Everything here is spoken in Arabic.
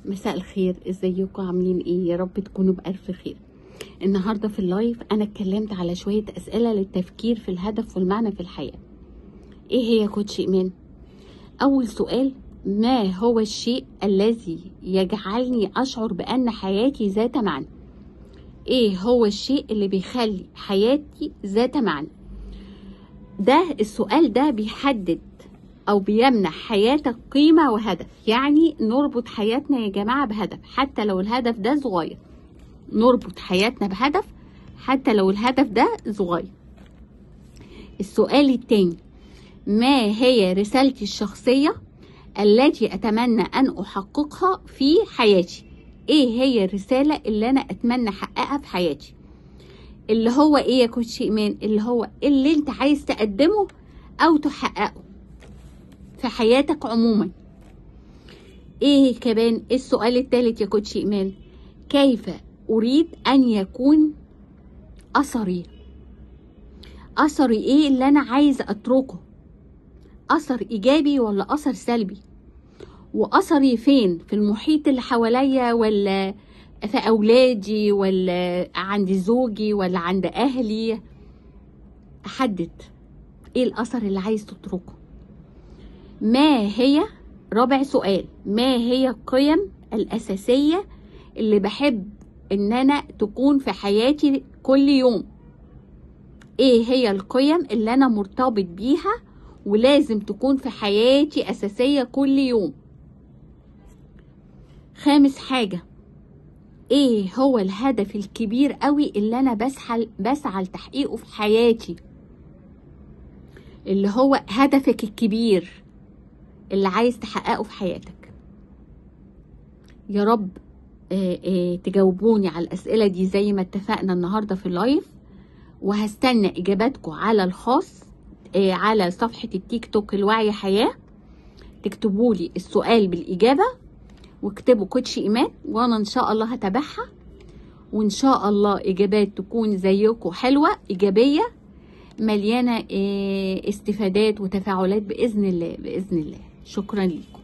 مساء الخير، ازيكم؟ عاملين ايه؟ يا رب تكونوا بألف خير. النهارده في اللايف انا اتكلمت على شويه اسئله للتفكير في الهدف والمعنى في الحياه. ايه هي كوتش ايمان؟ اول سؤال: ما هو الشيء الذي يجعلني اشعر بان حياتي ذات معنى؟ ايه هو الشيء اللي بيخلي حياتي ذات معنى؟ ده السؤال ده بيحدد او بيمنح حياتك قيمة وهدف. يعني نربط حياتنا يا جماعة بهدف حتى لو الهدف ده صغير. نربط حياتنا بهدف حتى لو الهدف ده صغير. السؤال التاني: ما هي رسالتي الشخصية التي اتمنى ان احققها في حياتي؟ ايه هي الرسالة اللي انا اتمنى احققها في حياتي؟ اللي هو ايه يا كوتش ايمان؟ اللي هو اللي انت عايز تقدمه او تحققه في حياتك عموما. ايه كمان السؤال الثالث يا كوتش ايمان؟ كيف اريد ان يكون اثري؟ اثري ايه اللي انا عايز اتركه؟ اثر ايجابي ولا اثر سلبي؟ واثري فين؟ في المحيط اللي حواليا، ولا في اولادي، ولا عند زوجي، ولا عند اهلي؟ احدد ايه الاثر اللي عايز تتركه. ما هي رابع سؤال: ما هي القيم الأساسية اللي بحب ان انا تكون في حياتي كل يوم؟ ايه هي القيم اللي انا مرتبط بيها ولازم تكون في حياتي أساسية كل يوم؟ خامس حاجة: ايه هو الهدف الكبير قوي اللي انا بسعى لتحقيقه في حياتي؟ اللي هو هدفك الكبير اللي عايز تحققه في حياتك. يا رب تجاوبوني على الأسئلة دي زي ما اتفقنا النهاردة في اللايف، وهستنى إجاباتكم على الخاص على صفحة التيك توك الوعي حياة. تكتبولي السؤال بالإجابة واكتبوا كوتش إيمان وأنا إن شاء الله هتابعها، وإن شاء الله إجابات تكون زيكم حلوة إيجابية مليانة استفادات وتفاعلات بإذن الله بإذن الله. شكرا لكم.